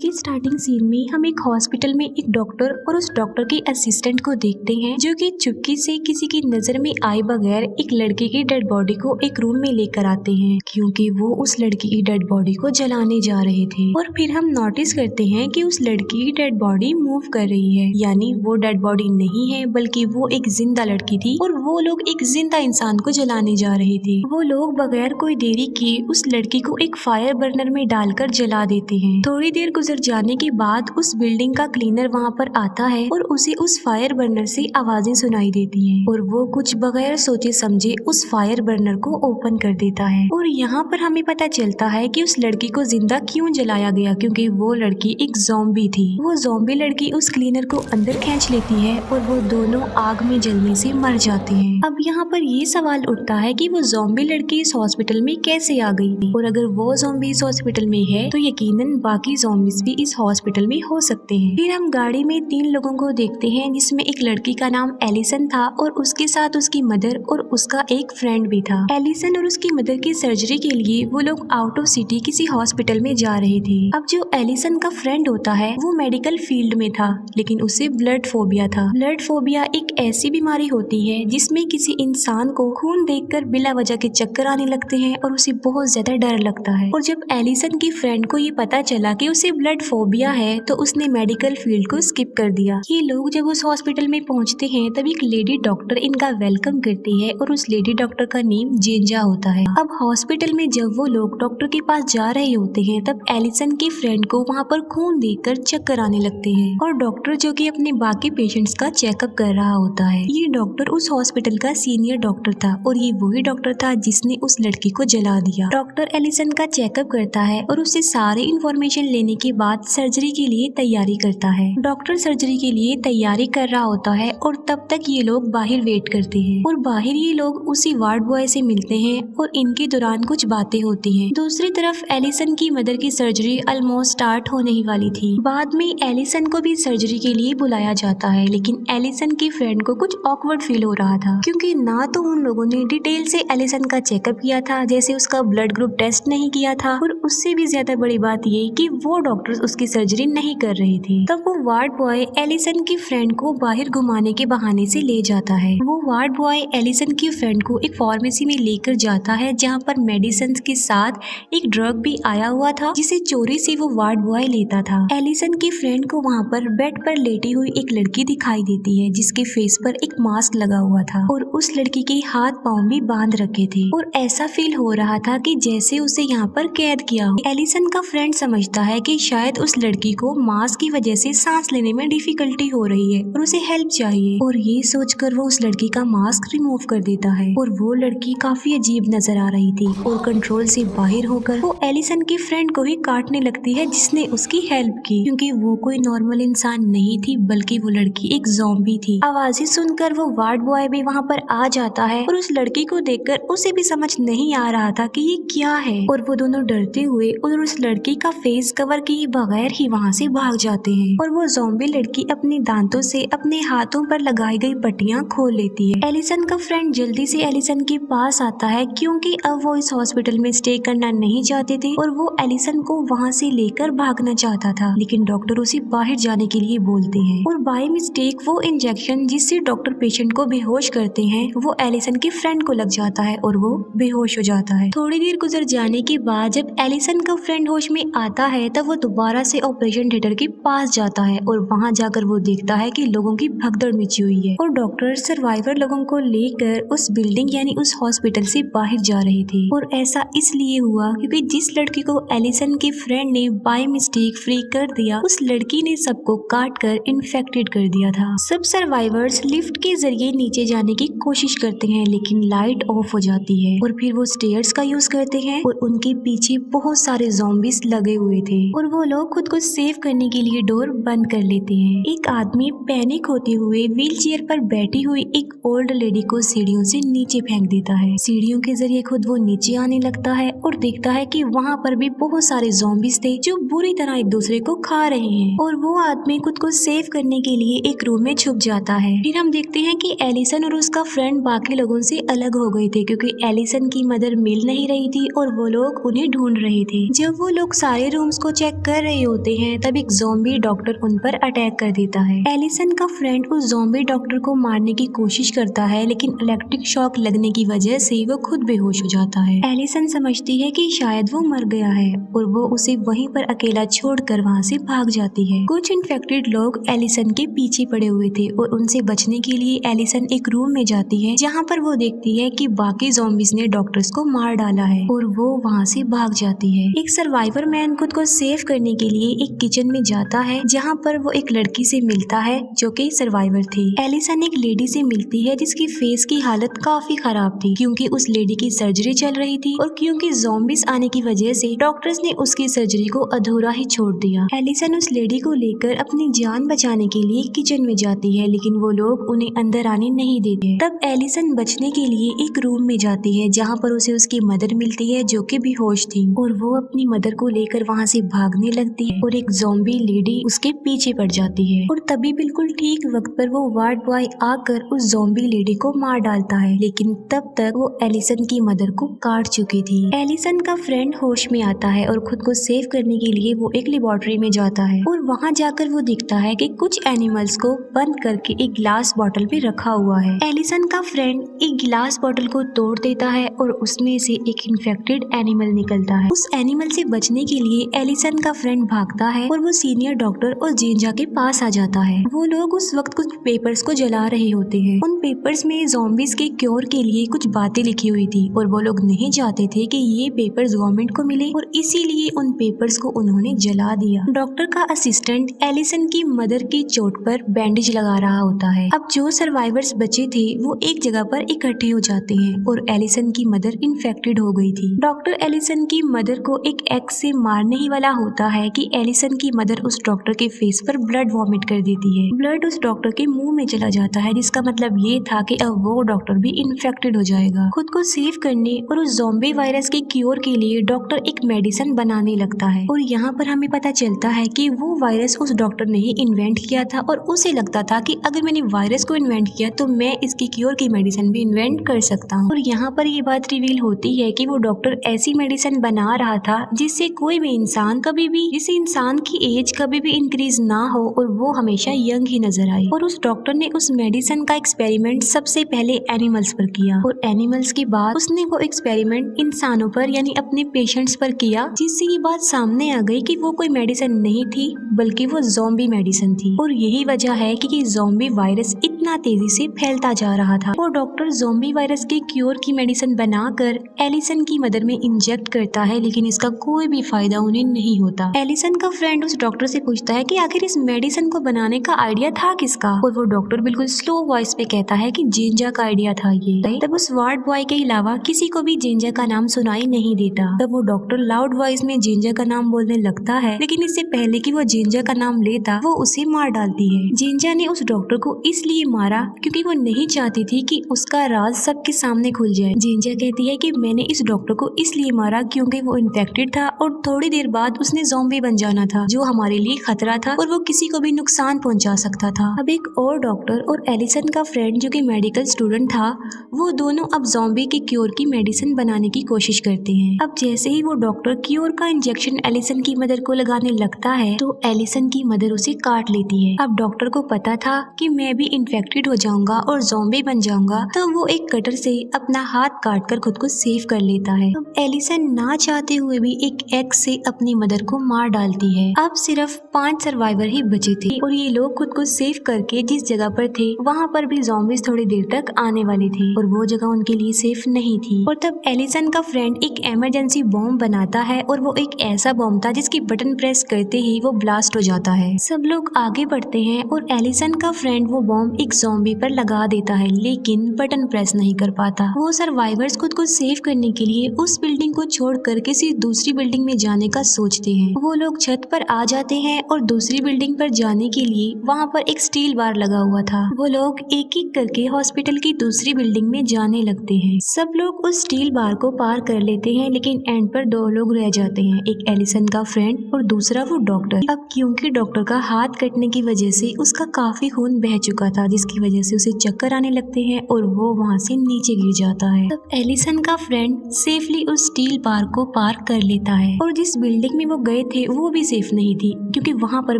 के starting scene में हम एक हॉस्पिटल में एक डॉक्टर और उस डॉक्टर के असिस्टेंट को देखते हैं जो कि चुपके से किसी की नजर में आए बगैर एक लड़के की डेड बॉडी को एक रूम में लेकर आते हैं क्योंकि वो उस लड़की की डेड बॉडी को जलाने जा रहे थे। और फिर हम नोटिस करते हैं कि उस लड़की की डेड बॉडी मूव कर रही है, यानी वो डेड बॉडी नहीं है बल्कि वो एक जिंदा लड़की थी और वो लोग एक जिंदा इंसान को जलाने जा रहे थे। वो लोग बगैर कोई देरी किए उस लड़की को एक फायर बर्नर में डालकर जला देते हैं। थोड़ी देर गुजर जाने के बाद उस बिल्डिंग का क्लीनर वहाँ पर आता है और उसे उस फायर बर्नर से आवाजें सुनाई देती हैं और वो कुछ बगैर सोचे समझे उस फायर बर्नर को ओपन कर देता है। और यहाँ पर हमें पता चलता है कि उस लड़की को जिंदा क्यों जलाया गया, क्योंकि वो लड़की एक ज़ॉम्बी थी। वो ज़ॉम्बी लड़की उस क्लीनर को अंदर खींच लेती है और वो दोनों आग में जलने से मर जाते हैं। अब यहाँ पर ये सवाल उठता है कि वो ज़ॉम्बी लड़की इस हॉस्पिटल में कैसे आ गई, और अगर वो ज़ॉम्बी इस हॉस्पिटल में है तो यकीनन बाकी ज़ॉम्बीज भी इस हॉस्पिटल में हो सकते हैं। फिर हम गाड़ी में 3 लोगों को देखते हैं जिसमें एक लड़की का नाम एलिसन था और उसके साथ उसकी मदर और उसका एक फ्रेंड भी था। एलिसन और उसकी मदर की सर्जरी के लिए वो लोग आउट ऑफ सिटी किसी हॉस्पिटल में जा रहे थे। अब जो एलिसन का फ्रेंड होता है वो मेडिकल फील्ड में था, लेकिन उसे ब्लड फोबिया था। ब्लड फोबिया एक ऐसी बीमारी होती है जिसमें किसी इंसान को खून देखकर बिला वजह के चक्कर आने लगते हैं और उसे बहुत ज्यादा डर लगता है। और जब एलिसन की फ्रेंड को ये पता चला कि उसे ब्लड फोबिया है तो उसने मेडिकल फील्ड को स्किप कर दिया। ये लोग जब उस हॉस्पिटल में पहुंचते हैं तब एक लेडी डॉक्टर इनका वेलकम करती है और उस लेडी डॉक्टर का नेम जेंजा होता है। अब हॉस्पिटल में जब वो लोग डॉक्टर के पास जा रहे होते हैं तब एलिसन की फ्रेंड को वहाँ पर खून देखकर चक्कर आने लगते हैं और डॉक्टर जो कि अपने बाकी पेशेंट्स का चेकअप कर रहा होता है। ये डॉक्टर उस हॉस्पिटल का सीनियर डॉक्टर था और ये वही डॉक्टर था जिसने उस लड़की को जला दिया। डॉक्टर एलिसन का चेकअप करता है और उससे सारी इंफॉर्मेशन लेने के बाद सर्जरी के लिए तैयारी करता है। डॉक्टर सर्जरी के लिए तैयारी कर रहा होता है और तब तक ये लोग बाहर वेट करते हैं और बाहर ये लोग उसी वार्ड बॉय से मिलते हैं और इनके दौरान कुछ बातें होती हैं। दूसरी तरफ एलिसन की मदर की सर्जरी ऑलमोस्ट स्टार्ट होने ही वाली थी। बाद में एलिसन को भी सर्जरी के लिए बुलाया जाता है, लेकिन एलिसन की फ्रेंड को कुछ ऑकवर्ड फील हो रहा था क्योंकि ना तो उन लोगों ने डिटेल से एलिसन का चेकअप किया था, जैसे उसका ब्लड ग्रुप टेस्ट नहीं किया था, और उससे भी ज्यादा बड़ी बात ये कि वो डॉक्टर्स उसकी सर्जरी नहीं कर रहे थे। तब वो वार्ड बॉय एलिसन की फ्रेंड को बाहर घुमाने के बहाने से ले जाता है। वो वार्ड बॉय एलिसन की फ्रेंड को एक फार्मेसी में लेकर जाता है जहाँ पर मेडिसिन के साथ एक ड्रग भी आया हुआ था जिसे चोरी से वो वार्ड बॉय लेता था। एलिसन की फ्रेंड को वहाँ पर बेड पर लेटी हुई एक लड़की दिखाई देती है जिसके फेस पर एक मास्क लगा हुआ था और उस लड़की के हाथ पांव भी बांध रखे थे और ऐसा फील हो रहा था कि जैसे उसे यहाँ पर कैद किया हो। एलिसन का फ्रेंड समझता है कि शायद उस लड़की को मास्क की वजह से सांस लेने में डिफिकल्टी हो रही है और उसे हेल्प चाहिए, और ये सोचकर वो उस लड़की का मास्क रिमूव कर देता है और वो लड़की काफी अजीब नजर आ रही थी और कंट्रोल से बाहर होकर वो एलिसन की फ्रेंड को ही काटने लगती है जिसने उसकी हेल्प की, क्योंकि वो कोई नॉर्मल इंसान नहीं थी बल्कि वो लड़की एक ज़ॉम्बी थी। आवाजें सुनकर वो वार्ड बॉय भी वहाँ पर आ जाता है और उस लड़की को देखकर उसे भी समझ नहीं आ रहा था कि ये क्या है, और वो दोनों डरते हुए और उस लड़की का फेस कवर किए बगैर ही वहाँ से भाग जाते हैं। और वो ज़ॉम्बी लड़की अपने दांतों से अपने हाथों पर लगाई गई पट्टियां खोल लेती है। एलिसन का फ्रेंड जल्दी से एलिसन के पास आता है क्योंकि अब वो इस हॉस्पिटल में स्टे करना नहीं चाहते थे और वो एलिसन को वहाँ से लेकर भागना चाहता था, लेकिन डॉक्टर उसे बाहर जाने के लिए बोलते हैं और बाय मिस्टेक वो इंजेक्शन जिससे डॉक्टर पेशेंट को बेहोश करते हैं वो एलिसन की फ्रेंड को लग जाता है और वो बेहोश हो जाता है। थोड़ी देर गुजर जाने के बाद जब एलिसन का फ्रेंड होश में आता है तब वो दोबारा से ऑपरेशन थिएटर के पास जाता है और वहाँ जाकर वो देखता है कि लोगों की भगदड़ मची हुई है और डॉक्टर सर्वाइवर लोगों को लेकर उस बिल्डिंग यानी उस हॉस्पिटल से बाहर जा रहे थे। और ऐसा इसलिए हुआ क्योंकि जिस लड़की को एलिसन के फ्रेंड ने बाय मिस्टेक फ्री कर दिया उस लड़की ने सबको काट कर इन्फेक्टेड कर दिया था। सब सर्वाइवर्स लिफ्ट के जरिए नीचे जाने की कोशिश करते हैं लेकिन लाइट ऑफ हो जाती है और फिर वो स्टेयर्स का यूज करते हैं और उनके पीछे बहुत सारे ज़ॉम्बीज लगे हुए थे और वो लोग खुद को सेव करने के लिए डोर बंद कर लेते हैं। एक आदमी पैनिक होते हुए व्हील चेयर पर बैठी हुई एक ओल्ड लेडी को सीढ़ियों से नीचे फेंक देता है। सीढ़ियों के जरिए खुद वो नीचे आने लगता है और देखता है कि वहाँ पर भी बहुत सारे ज़ॉम्बीज थे जो बुरी तरह एक दूसरे को खा रहे हैं और वो आदमी खुद को सेव करने के लिए एक रूम में छुप जाता है। फिर हम देखते हैं कि एलिसन और उसका फ्रेंड बाकी लोगों से अलग हो गए थे क्योंकि एलिसन की मदर मिल नहीं रही थी और वो लोग उन्हें ढूंढ रहे थे। जब वो लोग सारे रूम्स को चेक कर रहे होते हैं तब एक ज़ॉम्बी डॉक्टर उन पर अटैक कर देता है। एलिसन का फ्रेंड उस ज़ॉम्बी डॉक्टर को मारने की कोशिश करता है, लेकिन इलेक्ट्रिक शॉक लगने की वजह से वो खुद बेहोश हो जाता है। एलिसन समझती है कि शायद वो मर गया है और वो उसे वहीं पर अकेला छोड़कर वहाँ से भाग जाती है। कुछ इन्फेक्टेड लोग एलिसन के पीछे पड़े हुए थे और उनसे बचने के लिए एलिसन एक रूम में जाती है, जहाँ पर वो देखती है कि बाकी ज़ॉम्बीज़ ने डॉक्टर्स को मार डाला है और वो वहाँ से भाग जाती है। एक सर्वाइवर मैन खुद को सेव करने के लिए एक किचन में जाता है, जहाँ पर वो एक लड़की से मिलता है जो कि सर्वाइवर थी। एलिसन एक लेडी से मिलती है जिसकी फेस की हालत काफी खराब थी, क्योंकि उस लेडी की सर्जरी चल रही थी और क्योंकि ज़ॉम्बीज़ आने की वजह से डॉक्टर्स ने उसकी सर्जरी को अधूरा ही छोड़ दिया। एलिसन उस लेडी को लेकर अपनी जान बचाने के लिए किचन में जाती है, लेकिन वो लोग उन्हें अंदर आने नहीं देते। तब एलिसन बचने के लिए एक रूम में जाती है, जहाँ पर उसे उसकी मदर मिलती है जो कि बेहोश थी, और वो अपनी मदर को लेकर वहाँ से भागने लगती है और एक ज़ॉम्बी लेडी उसके पीछे पड़ जाती है। और तभी बिल्कुल ठीक वक्त पर वो वार्ड बॉय आकर उस ज़ॉम्बी लेडी को मार डालता है, लेकिन तब तक वो एलिसन की मदर को काट चुकी थी। एलिसन का फ्रेंड होश में आता है और खुद को सेव करने के लिए वो एक लेबोरेटरी में जाता है और वहाँ जाकर वो दिखता है कि कुछ एनिमल्स को बंद करके एक ग्लास बॉटल में रखा हुआ है। एलिसन का फ्रेंड एक गिलास बॉटल को तोड़ देता है और उसमें से एक इन्फेक्टेड एनिमल निकलता है। उस एनिमल से बचने के लिए एलिसन का फ्रेंड भागता है और वो सीनियर डॉक्टर और जेंजा के पास आ जाता है। वो लोग उस वक्त कुछ पेपर्स को जला रहे होते हैं। उन पेपर्स में ज़ॉम्बीज़ के क्योर के लिए कुछ बातें लिखी हुई थी और वो लोग नहीं चाहते थे कि ये पेपर्स गवर्नमेंट को मिले और इसीलिए उन पेपर्स को उन्होंने जला दिया। डॉक्टर का असिस्टेंट एलिसन की मदर की चोट पर बैंडेज लगा रहा होता है। अब जो सर्वाइवर्स बचे थे वो एक जगह पर इकट्ठे हो जाते हैं और एलिसन की मदर इन्फेक्टेड हो गई थी। डॉक्टर एलिसन की मदर को एक एक्स से मारने ही वाला होता है कि एलिसन की मदर उस डॉक्टर के फेस पर ब्लड वॉमिट कर देती है। ब्लड उस डॉक्टर के मुंह में चला जाता है, जिसका मतलब ये था कि अब वो डॉक्टर भी इन्फेक्टेड हो जाएगा। खुद को सेव करने और उस ज़ॉम्बी वायरस के क्योर के लिए डॉक्टर एक मेडिसिन बनाने लगता है और यहाँ पर हमें पता चलता है कि वो वायरस उस डॉक्टर ने ही इन्वेंट किया था और उसे लगता था कि अगर मैंने वायरस को इन्वेंट किया तो मैं इसकी क्योर की मेडिसिन भी इन्वेंट कर सकता हूँ। और यहाँ पर ये बात रिवील होती है कि वो डॉक्टर ऐसी मेडिसिन बना रहा था जिससे कोई भी इंसान कभी भी, जिससे इंसान की एज कभी भी इंक्रीज ना हो और वो हमेशा यंग ही नजर आए। और उस डॉक्टर ने उस मेडिसिन का एक्सपेरिमेंट सबसे पहले एनिमल्स पर किया और एनिमल्स के बाद उसने वो एक्सपेरिमेंट इंसानों पर यानी अपने पेशेंट्स पर किया, जिससे ये बात सामने आ गई कि वो कोई मेडिसिन नहीं थी बल्कि वो ज़ॉम्बी मेडिसिन थी। और यही वजह है कि ज़ॉम्बी वायरस इतना तेजी से फैलता जा रहा था। वो डॉक्टर ज़ॉम्बी वायरस के क्योर की मेडिसिन बनाकर एलिसन की मदर में इंजेक्ट करता है, लेकिन इसका कोई भी फायदा उन्हें नहीं होता। एलिसन का फ्रेंड उस डॉक्टर से पूछता है कि आखिर इस मेडिसिन को बनाने का आइडिया था किसका, और वो डॉक्टर बिल्कुल स्लो वॉइस में कहता है कि जेंजा का आइडिया था ये। तब उस वार्ड बॉय के अलावा किसी को भी जेंजा का नाम सुनाई नहीं देता। तब वो डॉक्टर लाउड वॉइस में जेंजा का नाम बोलने लगता है, लेकिन इससे पहले कि वो जेंजा का नाम लेता वो उसे मार डालती है। जेंजा ने उस डॉक्टर को इसलिए मारा क्योंकि वो नहीं चाहती थी कि उसका राज सबके सामने खुल जाए। जेंजा कहती है कि मैंने इस डॉक्टर को इसलिए मारा क्योंकि वो इन्फेक्टेड था और थोड़ी देर बाद उसने ज़ॉम्बी बन जाना था, जो हमारे लिए खतरा था और वो किसी को भी नुकसान पहुंचा सकता था। अब एक और डॉक्टर और एलिसन का फ्रेंड जो कि मेडिकल स्टूडेंट था, वो दोनों अब ज़ॉम्बी के क्योर की मेडिसिन बनाने की कोशिश करते हैं। अब जैसे ही वो डॉक्टर क्योर का इंजेक्शन एलिसन की मदर को लगाने लगता है तो एलिसन की मदर उसे काट लेती है। अब डॉक्टर को पता था कि मैं भी इन्फेक्टेड हो जाऊंगा और ज़ॉम्बी बन जाऊंगा, तो वो एक कटर से अपना हाथ काट कर खुद को सेव कर लेता है। अब एलिसन ना चाहते हुए भी एक एक्स से अपनी मदर को मार डालती है। अब सिर्फ 5 सर्वाइवर ही बचे थे और ये लोग खुद को सेव करके जिस जगह पर थे वहाँ पर भी ज़ॉम्बीज़ थोड़ी देर तक आने वाले थे और वो जगह उनके लिए सेफ नहीं थी। और तब एलिसन का फ्रेंड एक इमरजेंसी बॉम्ब बनाता है और वो एक ऐसा बॉम्ब था जिसकी बटन प्रेस करते ही वो ब्लास्ट हो जाता है। सब लोग आगे बढ़ते हैं और एलिसन का फ्रेंड वो बॉम्ब एक ज़ॉम्बी पर लगा देता है, लेकिन बटन प्रेस नहीं कर पाता। वो सर्वाइवर्स खुद को सेव करने के लिए उस बिल्डिंग को छोड़कर किसी दूसरी बिल्डिंग में जाने का सोचते हैं। वो लोग छत पर आ जाते हैं और दूसरी बिल्डिंग पर जाने के लिए वहाँ पर एक स्टील बार लगा हुआ था। वो लोग एक एक करके हॉस्पिटल की दूसरी बिल्डिंग में जाने लगते हैं। सब लोग उस स्टील बार को पार कर लेते हैं, लेकिन एंड पर 2 लोग रह जाते हैं, एक एलिसन का फ्रेंड और दूसरा वो डॉक्टर। अब क्योंकि डॉक्टर का हाथ कटने की वजह से उसका काफी खून बह चुका था, जिसकी जिसकी वजह से उसे चक्कर आने लगते हैं और वो वहाँ से नीचे गिर जाता है। तब एलिसन का फ्रेंड सेफली उस स्टील बार को पार कर लेता है और जिस बिल्डिंग में वो गए थे वो भी सेफ नहीं थी क्योंकि वहाँ पर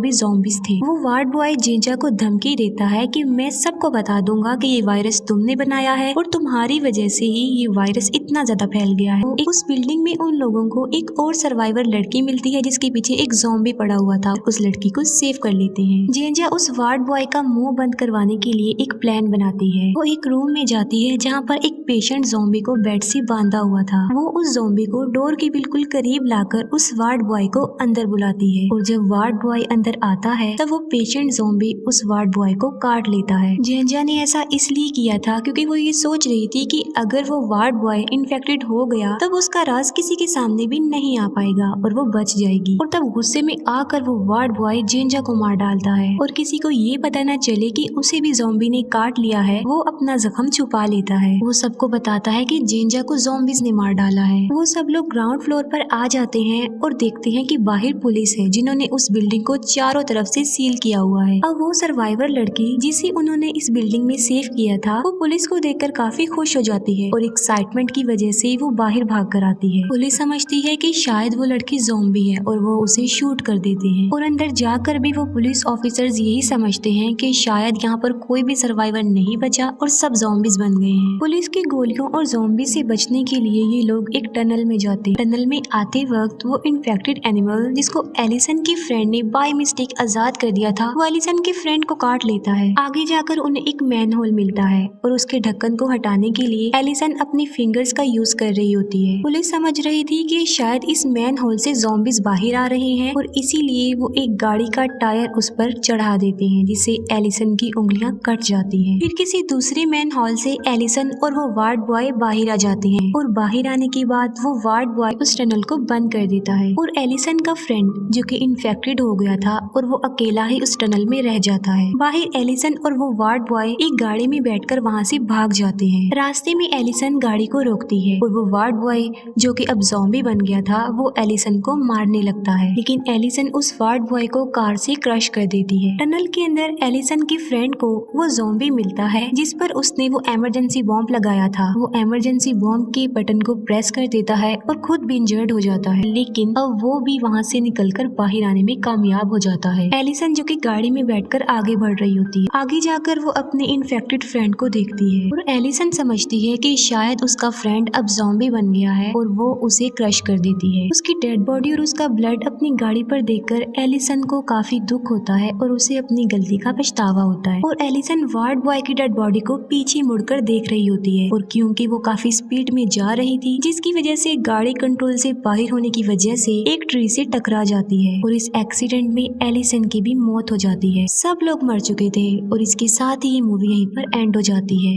भी ज़ॉम्बीज थे। वो वार्ड बॉय जेंजा को धमकी देता है कि मैं सबको बता दूंगा कि ये वायरस तुमने बनाया है और तुम्हारी वजह से ही ये वायरस इतना ज्यादा फैल गया है। उस बिल्डिंग में उन लोगों को एक और सर्वाइवर लड़की मिलती है जिसके पीछे एक ज़ॉम्बी पड़ा हुआ था। उस लड़की को सेव कर लेते हैं। जेंजा उस वार्ड बॉय का मुंह बंद करवाने के लिए एक प्लान बनाती है। वो एक रूम में जाती है जहाँ पर एक पेशेंट ज़ॉम्बी को बेड से बांधा हुआ था। वो उस ज़ॉम्बी को डोर के बिल्कुल करीब लाकर उस वार्ड बॉय को अंदर बुलाती है और जब वार्ड बॉय अंदर आता है तब वो पेशेंट ज़ॉम्बी उस वार्ड बॉय को काट लेता है। जेंजा ने ऐसा इसलिए किया था क्योंकि वो ये सोच रही थी कि अगर वो वार्ड बॉय इन्फेक्टेड हो गया तब उसका राज किसी के सामने भी नहीं आ पाएगा और वो बच जाएगी। और तब गुस्से में आकर वो वार्ड बॉय जेंजा को मार डालता है और किसी को ये पता न चले कि उसे भी ज़ॉम्बी ने काट लिया है। वो अपना जख्म छुपा लेता है। वो सबको बताता है कि जेंजा को ज़ॉम्बीज ने मार डाला है। वो सब लोग ग्राउंड फ्लोर पर आ जाते हैं और देखते हैं कि बाहर पुलिस है जिन्होंने उस बिल्डिंग को चारों तरफ से सील किया हुआ है। अब वो सर्वाइवर लड़की जिसे उन्होंने इस बिल्डिंग में सेव किया था वो पुलिस को देखकर काफी खुश हो जाती है और एक्साइटमेंट की वजह से वो बाहर भाग कर आती है। पुलिस समझती है कि शायद वो लड़की ज़ॉम्बी है और वो उसे शूट कर देते हैं और अंदर जाकर भी वो पुलिस ऑफिसर्स यही समझते हैं कि शायद यहाँ पर कोई भी सर्वाइवर नहीं बचा और सब ज़ॉम्बीज बन गए हैं। पुलिस की गोलियों और ज़ॉम्बी से बचने के लिए ये लोग एक टनल में जाते हैं। टनल में आते वक्त वो इन्फेक्टेड एनिमल जिसको एलिसन की फ्रेंड ने बाय मिस्टेक आजाद कर दिया था वो एलिसन के फ्रेंड को काट लेता है। आगे जाकर उन्हें एक मैन होल मिलता है और उसके ढक्कन को हटाने के लिए एलिसन अपनी फिंगर्स का यूज कर रही होती है। पुलिस समझ रही थी कि शायद इस मैन होल से ज़ॉम्बीज बाहर आ रहे हैं और इसीलिए वो एक गाड़ी का टायर उस पर चढ़ा देते हैं जिससे एलिसन की उंगलियां कट जाती हैं। फिर किसी दूसरे मैन होल से एलिसन और वो वार्ड बॉय बाहर आ जाते हैं और बाहर आने के बाद वो वार्ड बॉय उस टनल को बंद कर देता है और एलिसन का फ्रेंड जो कि इन्फेक्टेड हो गया था और वो अकेला ही उस टनल में रह जाता है। बाहर एलिसन और वो वार्ड बॉय एक गाड़ी में बैठकर वहाँ से भाग जाते हैं। रास्ते में एलिसन गाड़ी को रोकती है और वो वार्ड बॉय जो कि अब ज़ॉम्बी बन गया था वो एलिसन को मारने लगता है लेकिन एलिसन उस वार्ड बॉय को कार से क्रश कर देती है। टनल के अंदर एलिसन की फ्रेंड को वो ज़ॉम्बी मिलता है जिस पर उसने वो इमरजेंसी बॉम्ब लगाया था। वो इमरजेंसी बॉम्ब के बटन को प्रेस कर देता है और खुद भी इंजर्ड हो जाता है लेकिन अब वो भी वहाँ से निकलकर बाहर आने में कामयाब हो जाता है। एलिसन जो कि गाड़ी में बैठकर आगे बढ़ रही होती है। आगे जाकर वो अपने इन्फेक्टेड फ्रेंड को देखती है और एलिसन समझती है कि शायद उसका फ्रेंड अब ज़ॉम्बी बन गया है और वो उसे क्रश कर देती है। उसकी डेड बॉडी और उसका ब्लड अपनी गाड़ी पर देखकर एलिसन को काफी दुख होता है और उसे अपनी गलती का पछतावा होता है और एलिसन वार्ड बॉय की डेड बॉडी को पीछे मुड़कर देख रही होती है और क्योंकि वो काफी स्पीड में जा रही थी जिसकी वजह से गाड़ी कंट्रोल से बाहर होने की वजह से एक ट्री से टकरा जाती है और इस एक्सीडेंट में एलिसन की भी मौत हो जाती है। सब लोग मर चुके थे और इसके साथ ही ये मूवी यहीं पर एंड हो जाती है।